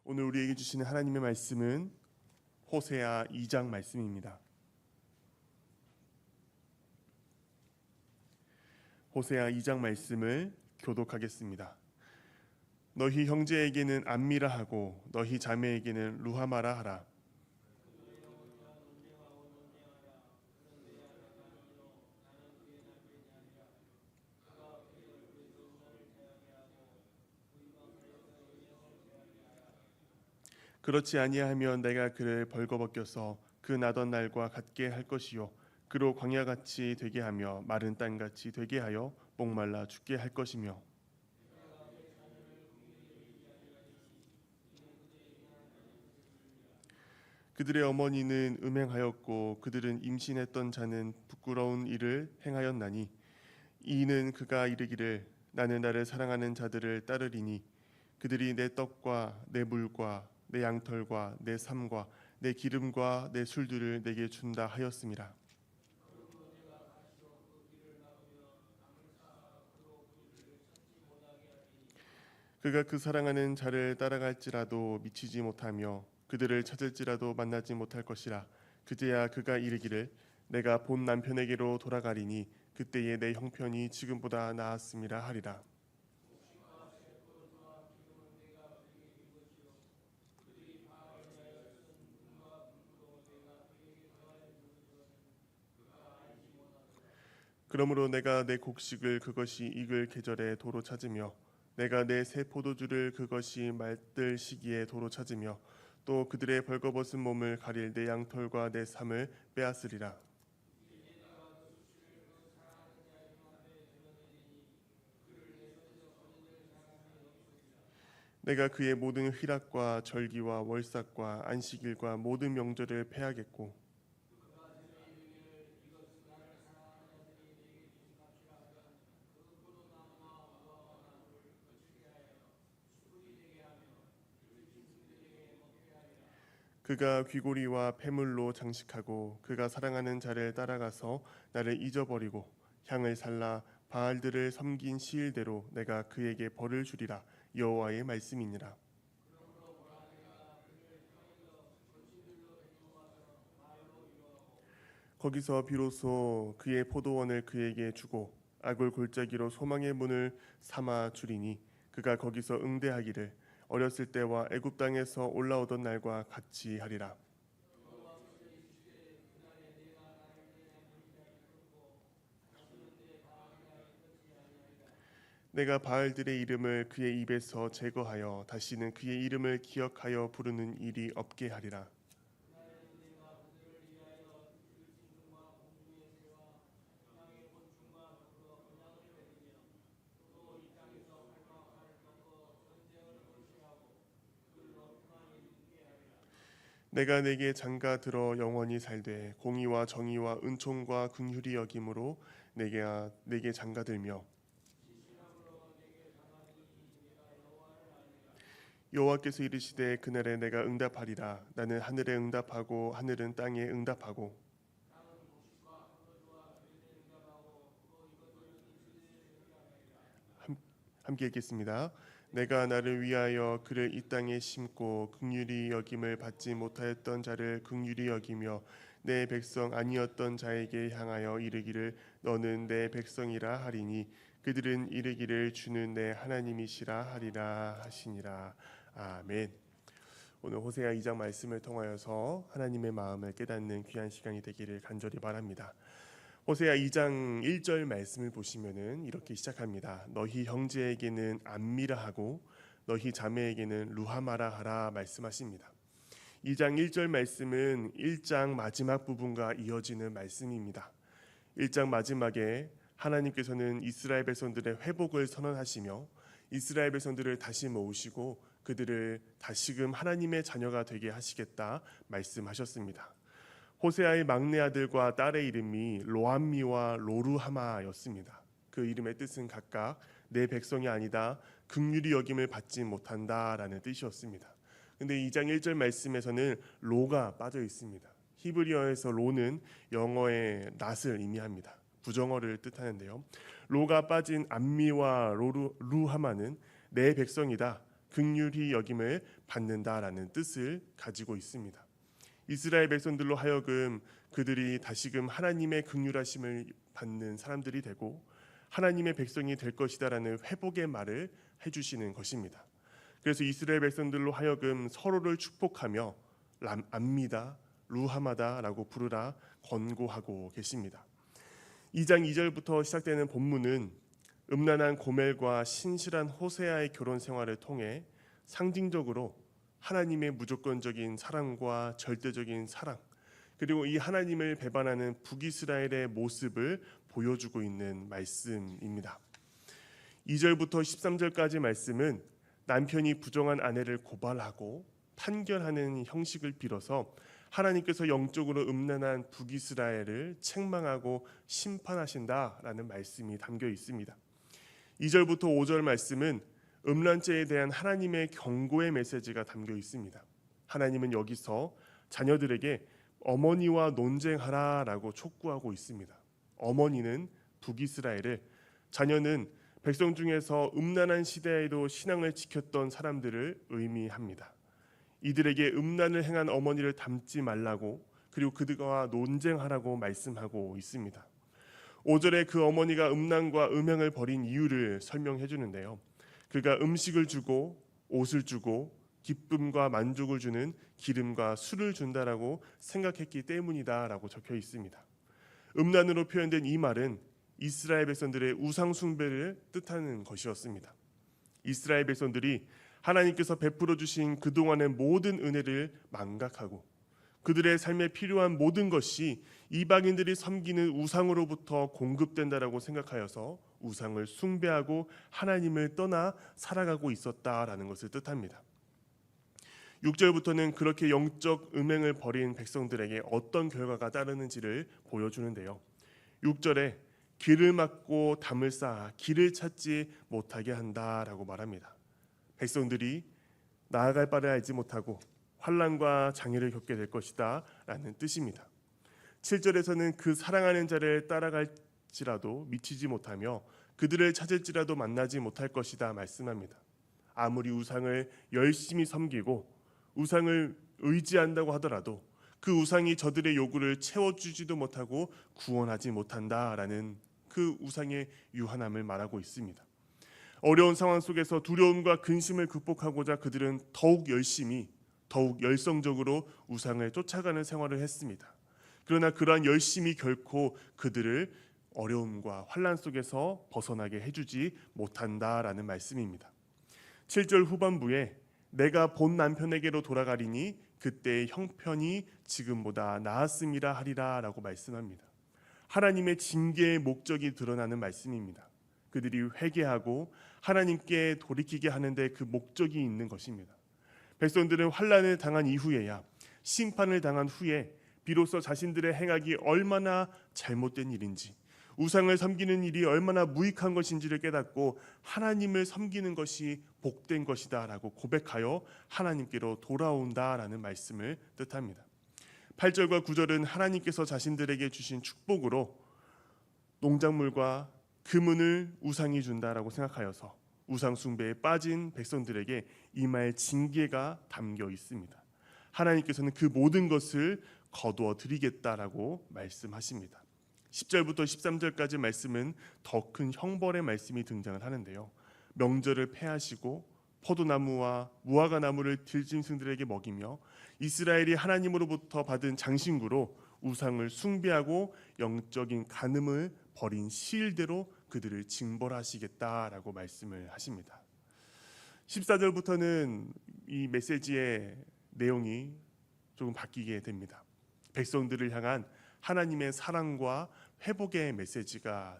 오늘 우리에게 주시는 하나님의 말씀은 호세아 2장 말씀입니다. 호세아 2장 말씀을 교독하겠습니다. 너희 형제에게는 암미라 하고 너희 자매에게는 루하마라 하라. 그렇지 아니하면 내가 그를 벌거벗겨서 그 나던 날과 같게 할 것이요 그로 광야같이 되게 하며 마른 땅같이 되게 하여 목말라 죽게 할 것이며 그들의 어머니는 음행하였고 그들은 임신했던 자는 부끄러운 일을 행하였나니 이는 그가 이르기를 나는 나를 사랑하는 자들을 따르리니 그들이 내 떡과 내 물과 내 양털과 내 삶과 내 기름과 내 술들을 내게 준다 하였음이라. 그가 그 사랑하는 자를 따라갈지라도 미치지 못하며 그들을 찾을지라도 만나지 못할 것이라. 그제야 그가 이르기를 내가 본 남편에게로 돌아가리니 그때에 내 형편이 지금보다 나았음이라 하리라. 그러므로 내가 내 곡식을 그것이 익을 계절에 도로 찾으며 내가 내 새 포도주를 그것이 말들 시기에 도로 찾으며 또 그들의 벌거벗은 몸을 가릴 내 양털과 내 삶을 빼앗으리라. 내가 그의 모든 희락과 절기와 월삭과 안식일과 모든 명절을 패하겠고 그가 귀고리와 폐물로 장식하고 그가 사랑하는 자를 따라가서 나를 잊어버리고 향을 살라 바알들을 섬긴 시일대로 내가 그에게 벌을 주리라. 여호와의 말씀이니라. 거기서 비로소 그의 포도원을 그에게 주고 악을 골짜기로 소망의 문을 삼아 주리니 그가 거기서 응대하기를 어렸을 때와 애굽 땅에서 올라오던 날과 같이 하리라. 내가 바알들의 이름을 그의 입에서 제거하여 다시는 그의 이름을 기억하여 부르는 일이 없게 하리라. 내가 내게 장가 들어 영원히 살되 공의와 정의와 은총과 긍휼이 여김으로 내게 장가 들며 여호와께서 이르시되 그날에 내가 응답하리라. 나는 하늘에 응답하고 하늘은 땅에 응답하고 함께 읽겠습니다. 내가 나를 위하여 그를 이 땅에 심고 긍휼히 여김을 받지 못하였던 자를 긍휼히 여기며 내 백성 아니었던 자에게 향하여 이르기를 너는 내 백성이라 하리니 그들은 이르기를 주는 내 하나님이시라 하리라 하시니라. 아멘. 오늘 호세아 2장 말씀을 통하여서 하나님의 마음을 깨닫는 귀한 시간이 되기를 간절히 바랍니다. 호세아 2장 1절 말씀을 보시면은 이렇게 시작합니다. 너희 형제에게는 암미라 하고 너희 자매에게는 루하마라 하라 말씀하십니다. 2장 1절 말씀은 1장 마지막 부분과 이어지는 말씀입니다. 1장 마지막에 하나님께서는 이스라엘 백성들의 회복을 선언하시며 이스라엘 백성들을 다시 모으시고 그들을 다시금 하나님의 자녀가 되게 하시겠다 말씀하셨습니다. 호세아의 막내 아들과 딸의 이름이 로암미와 로루하마였습니다. 그 이름의 뜻은 각각 내 백성이 아니다, 긍휼히 여김을 받지 못한다라는 뜻이었습니다. 근데 2장 1절 말씀에서는 로가 빠져 있습니다. 히브리어에서 로는 영어의 낫을 의미합니다. 부정어를 뜻하는데요. 로가 빠진 암미와 루하마는 내 백성이다, 긍휼히 여김을 받는다라는 뜻을 가지고 있습니다. 이스라엘 백성들로 하여금 그들이 다시금 하나님의 긍휼하심을 받는 사람들이 되고 하나님의 백성이 될 것이다라는 회복의 말을 해주시는 것입니다. 그래서 이스라엘 백성들로 하여금 서로를 축복하며 암미다, 루하마다라고 부르라 권고하고 계십니다. 2장 2절부터 시작되는 본문은 음란한 고멜과 신실한 호세아의 결혼 생활을 통해 상징적으로 하나님의 무조건적인 사랑과 절대적인 사랑, 그리고 이 하나님을 배반하는 북이스라엘의 모습을 보여주고 있는 말씀입니다. 2절부터 13절까지 말씀은 남편이 부정한 아내를 고발하고 판결하는 형식을 빌어서 하나님께서 영적으로 음란한 북이스라엘을 책망하고 심판하신다라는 말씀이 담겨 있습니다. 2절부터 5절 말씀은 음란죄에 대한 하나님의 경고의 메시지가 담겨 있습니다. 하나님은 여기서 자녀들에게 어머니와 논쟁하라라고 촉구하고 있습니다. 어머니는 북이스라엘을, 자녀는 백성 중에서 음란한 시대에도 신앙을 지켰던 사람들을 의미합니다. 이들에게 음란을 행한 어머니를 닮지 말라고, 그리고 그들과 논쟁하라고 말씀하고 있습니다. 5절에 그 어머니가 음란과 음행을 벌인 이유를 설명해 주는데요. 그가 음식을 주고 옷을 주고 기쁨과 만족을 주는 기름과 술을 준다라고 생각했기 때문이다라고 적혀 있습니다. 음란으로 표현된 이 말은 이스라엘 백성들의 우상 숭배를 뜻하는 것이었습니다. 이스라엘 백성들이 하나님께서 베풀어 주신 그동안의 모든 은혜를 망각하고 그들의 삶에 필요한 모든 것이 이방인들이 섬기는 우상으로부터 공급된다라고 생각하여서 우상을 숭배하고 하나님을 떠나 살아가고 있었다라는 것을 뜻합니다. 6절부터는 그렇게 영적 음행을 벌인 백성들에게 어떤 결과가 따르는지를 보여주는데요. 6절에 길을 막고 담을 쌓아 길을 찾지 못하게 한다라고 말합니다. 백성들이 나아갈 바를 알지 못하고 환난과 장애를 겪게 될 것이다 라는 뜻입니다. 7절에서는 그 사랑하는 자를 따라갈지라도 미치지 못하며 그들을 찾을지라도 만나지 못할 것이다 말씀합니다. 아무리 우상을 열심히 섬기고 우상을 의지한다고 하더라도 그 우상이 저들의 요구를 채워주지도 못하고 구원하지 못한다라는 그 우상의 유한함을 말하고 있습니다. 어려운 상황 속에서 두려움과 근심을 극복하고자 그들은 더욱 열심히, 더욱 열성적으로 우상을 쫓아가는 생활을 했습니다. 그러나 그러한 열심이 결코 그들을 어려움과 환난 속에서 벗어나게 해주지 못한다라는 말씀입니다. 7절 후반부에 내가 본 남편에게로 돌아가리니 그때의 형편이 지금보다 나았음이라 하리라 라고 말씀합니다. 하나님의 징계의 목적이 드러나는 말씀입니다. 그들이 회개하고 하나님께 돌이키게 하는데 그 목적이 있는 것입니다. 백성들은 환난을 당한 이후에야, 심판을 당한 후에 비로소 자신들의 행악이 얼마나 잘못된 일인지, 우상을 섬기는 일이 얼마나 무익한 것인지를 깨닫고 하나님을 섬기는 것이 복된 것이다 라고 고백하여 하나님께로 돌아온다라는 말씀을 뜻합니다. 8절과 9절은 하나님께서 자신들에게 주신 축복으로 농작물과 금은을 우상이 준다라고 생각하여서 우상 숭배에 빠진 백성들에게 임할 징계가 담겨 있습니다. 하나님께서는 그 모든 것을 거두어 드리겠다라고 말씀하십니다. 10절부터 13절까지 말씀은 더 큰 형벌의 말씀이 등장을 하는데요. 명절을 폐하시고 포도나무와 무화과 나무를 들짐승들에게 먹이며 이스라엘이 하나님으로부터 받은 장신구로 우상을 숭배하고 영적인 간음을 벌인 시일대로 그들을 징벌하시겠다라고 말씀을 하십니다. 14절부터는 이 메시지의 내용이 조금 바뀌게 됩니다. 백성들을 향한 하나님의 사랑과 회복의 메시지가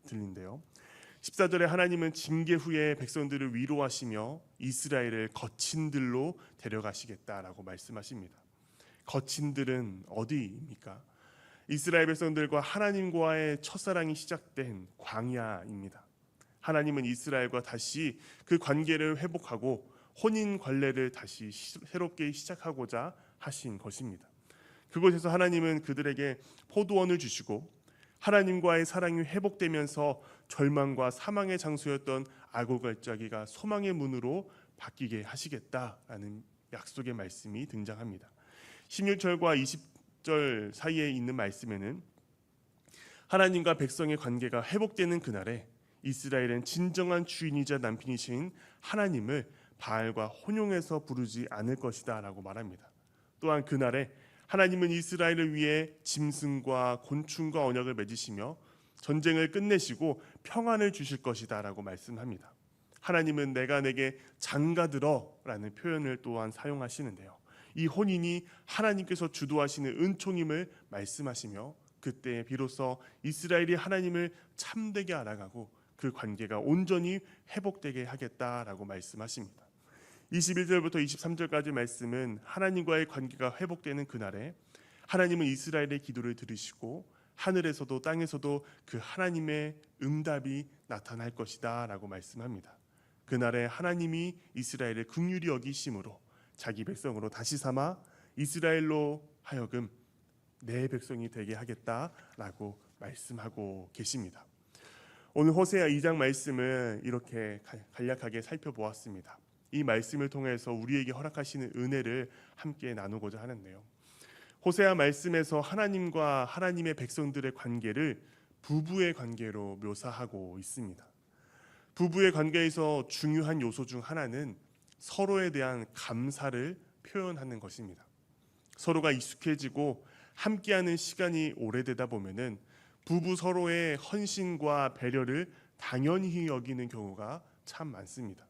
들린대요. 14절에 하나님은 징계 후에 백성들을 위로하시며 이스라엘을 거친 들로 데려가시겠다라고 말씀하십니다. 거친 들은 어디입니까? 이스라엘 백성들과 하나님과의 첫사랑이 시작된 광야입니다. 하나님은 이스라엘과 다시 그 관계를 회복하고 혼인 관례를 다시 새롭게 시작하고자 하신 것입니다. 그곳에서 하나님은 그들에게 포도원을 주시고 하나님과의 사랑이 회복되면서 절망과 사망의 장소였던 아골갈짜기가 소망의 문으로 바뀌게 하시겠다라는 약속의 말씀이 등장합니다. 16절과 20절 사이에 있는 말씀에는 하나님과 백성의 관계가 회복되는 그날에 이스라엘은 진정한 주인이자 남편이신 하나님을 바알과 혼용해서 부르지 않을 것이다 라고 말합니다. 또한 그날에 하나님은 이스라엘을 위해 짐승과 곤충과 언약을 맺으시며 전쟁을 끝내시고 평안을 주실 것이다 라고 말씀합니다. 하나님은 내가 내게 장가들어 라는 표현을 또한 사용하시는데요, 이 혼인이 하나님께서 주도하시는 은총임을 말씀하시며 그때 비로소 이스라엘이 하나님을 참되게 알아가고 그 관계가 온전히 회복되게 하겠다라고 말씀하십니다. 21절부터 23절까지 말씀은 하나님과의 관계가 회복되는 그날에 하나님은 이스라엘의 기도를 들으시고 하늘에서도 땅에서도 그 하나님의 응답이 나타날 것이다 라고 말씀합니다. 그날에 하나님이 이스라엘을 긍휼히 여기심으로 자기 백성으로 다시 삼아 이스라엘로 하여금 내 백성이 되게 하겠다라고 말씀하고 계십니다. 오늘 호세아 2장 말씀을 이렇게 간략하게 살펴보았습니다. 이 말씀을 통해서 우리에게 허락하시는 은혜를 함께 나누고자 하는데요, 호세아 말씀에서 하나님과 하나님의 백성들의 관계를 부부의 관계로 묘사하고 있습니다. 부부의 관계에서 중요한 요소 중 하나는 서로에 대한 감사를 표현하는 것입니다. 서로가 익숙해지고 함께하는 시간이 오래되다 보면은 부부 서로의 헌신과 배려를 당연히 여기는 경우가 참 많습니다.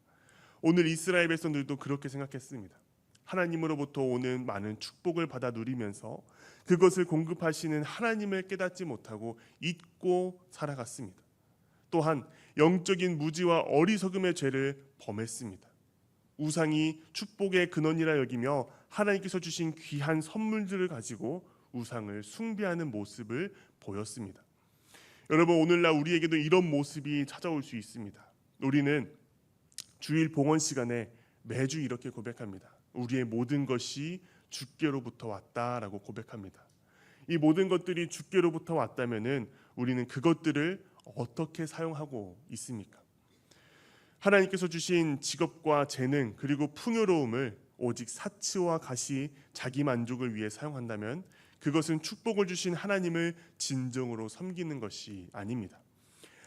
오늘 이스라엘 백성들도 그렇게 생각했습니다. 하나님으로부터 오는 많은 축복을 받아 누리면서 그것을 공급하시는 하나님을 깨닫지 못하고 잊고 살아갔습니다. 또한 영적인 무지와 어리석음의 죄를 범했습니다. 우상이 축복의 근원이라 여기며 하나님께서 주신 귀한 선물들을 가지고 우상을 숭배하는 모습을 보였습니다. 여러분, 오늘날 우리에게도 이런 모습이 찾아올 수 있습니다. 우리는 주일 봉헌 시간에 매주 이렇게 고백합니다. 우리의 모든 것이 주께로부터 왔다라고 고백합니다. 이 모든 것들이 주께로부터 왔다면은 우리는 그것들을 어떻게 사용하고 있습니까? 하나님께서 주신 직업과 재능 그리고 풍요로움을 오직 사치와 가시, 자기 만족을 위해 사용한다면 그것은 축복을 주신 하나님을 진정으로 섬기는 것이 아닙니다.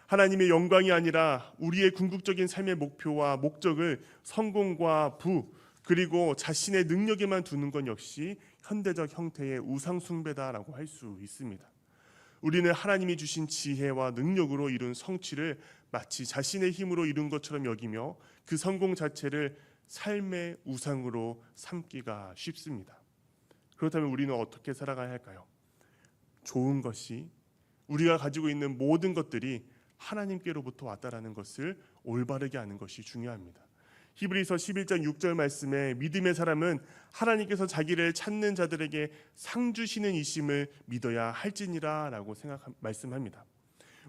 하나님의 영광이 아니라 우리의 궁극적인 삶의 목표와 목적을 성공과 부 그리고 자신의 능력에만 두는 것 역시 현대적 형태의 우상 숭배다라고 할 수 있습니다. 우리는 하나님이 주신 지혜와 능력으로 이룬 성취를 마치 자신의 힘으로 이룬 것처럼 여기며 그 성공 자체를 삶의 우상으로 삼기가 쉽습니다. 그렇다면 우리는 어떻게 살아가야 할까요? 좋은 것이, 우리가 가지고 있는 모든 것들이 하나님께로부터 왔다라는 것을 올바르게 아는 것이 중요합니다. 히브리서 11장 6절 말씀에 믿음의 사람은 하나님께서 자기를 찾는 자들에게 상 주시는 이심을 믿어야 할지니라 라고 말씀합니다.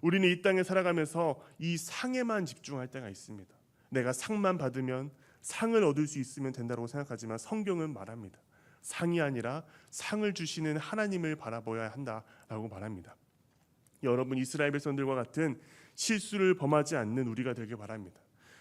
우리는 이 땅에 살아가면서 이 상에만 집중할 때가 있습니다. 내가 상만 받으면 상을 얻을 수 있으면 된다고 생각하지만 성경은 말합니다. 상이 아니라 상을 주시는 하나님을 바라봐야 한다라고 말합니다. 여러분, 이스라엘 백성들과 같은 실수를 범하지 않는 우리가 되길 바랍니다.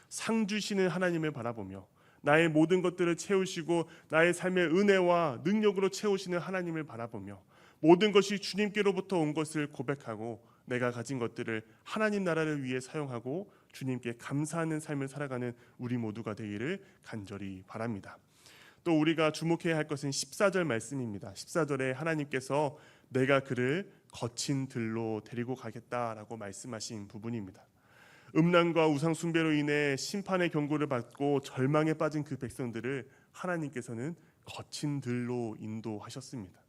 상 주시는 하나님을 바라보며 나의 모든 것들을 채우시고 나의 삶의 은혜와 능력으로 채우시는 하나님을 바라보며 모든 것이 주님께로부터 온 것을 고백하고 내가 가진 것들을 하나님 나라를 위해 사용하고 주님께 감사하는 삶을 살아가는 우리 모두가 되기를 간절히 바랍니다. 또 우리가 주목해야 할 것은 14절 말씀입니다. 14절에 하나님께서 내가 그를 거친 들로 데리고 가겠다라고 말씀하신 부분입니다. 음란과 우상 숭배로 인해 심판의 경고를 받고 절망에 빠진 그 백성들을 하나님께서는 거친 들로 인도하셨습니다.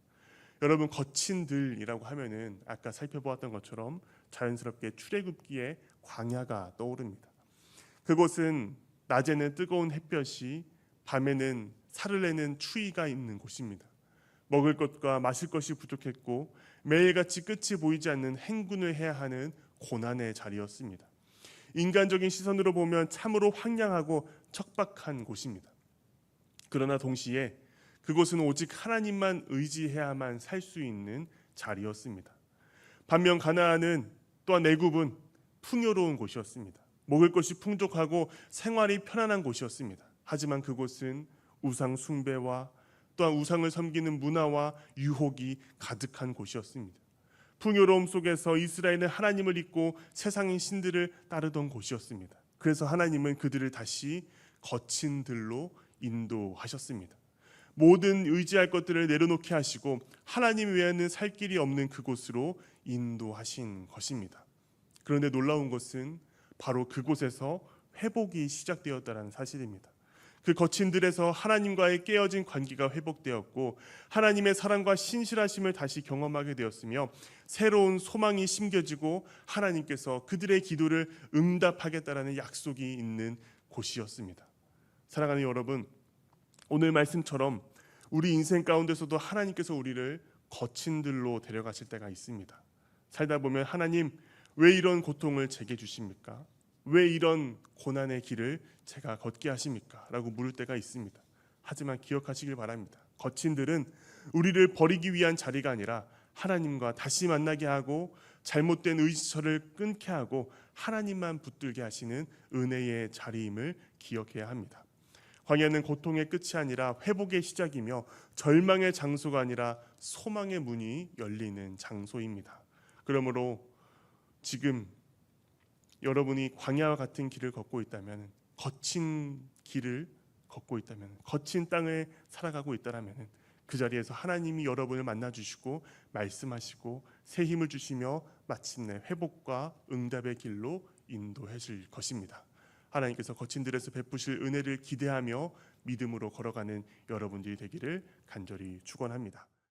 여러분, 거친 들이라고 하면은 아까 살펴보았던 것처럼 자연스럽게 출애굽기의 광야가 떠오릅니다. 그곳은 낮에는 뜨거운 햇볕이, 밤에는 살을 내는 추위가 있는 곳입니다. 먹을 것과 마실 것이 부족했고 매일같이 끝이 보이지 않는 행군을 해야 하는 고난의 자리였습니다. 인간적인 시선으로 보면 참으로 황량하고 척박한 곳입니다. 그러나 동시에 그곳은 오직 하나님만 의지해야만 살 수 있는 자리였습니다. 반면 가나안은 또한 애굽은 풍요로운 곳이었습니다. 먹을 것이 풍족하고 생활이 편안한 곳이었습니다. 하지만 그곳은 우상 숭배와 또한 우상을 섬기는 문화와 유혹이 가득한 곳이었습니다. 풍요로움 속에서 이스라엘은 하나님을 잊고 세상의 신들을 따르던 곳이었습니다. 그래서 하나님은 그들을 다시 거친 들로 인도하셨습니다. 모든 의지할 것들을 내려놓게 하시고 하나님 외에는 살 길이 없는 그곳으로 인도하신 것입니다. 그런데 놀라운 것은 바로 그곳에서 회복이 시작되었다는 사실입니다. 그 거친 들에서 하나님과의 깨어진 관계가 회복되었고 하나님의 사랑과 신실하심을 다시 경험하게 되었으며 새로운 소망이 심겨지고 하나님께서 그들의 기도를 응답하겠다라는 약속이 있는 곳이었습니다. 사랑하는 여러분, 오늘 말씀처럼 우리 인생 가운데서도 하나님께서 우리를 거친 들로 데려가실 때가 있습니다. 살다 보면 하나님 왜 이런 고통을 제게 주십니까? 왜 이런 고난의 길을 제가 걷게 하십니까? 라고 물을 때가 있습니다. 하지만 기억하시길 바랍니다. 거친 들은 우리를 버리기 위한 자리가 아니라 하나님과 다시 만나게 하고 잘못된 의지처를 끊게 하고 하나님만 붙들게 하시는 은혜의 자리임을 기억해야 합니다. 광야는 고통의 끝이 아니라 회복의 시작이며 절망의 장소가 아니라 소망의 문이 열리는 장소입니다. 그러므로 지금 여러분이 광야와 같은 길을 걷고 있다면, 거친 길을 걷고 있다면, 거친 땅을 살아가고 있다면 그 자리에서 하나님이 여러분을 만나주시고 말씀하시고 새 힘을 주시며 마침내 회복과 응답의 길로 인도하실 것입니다. 하나님께서 거친 들에서 베푸실 은혜를 기대하며 믿음으로 걸어가는 여러분들이 되기를 간절히 축원합니다.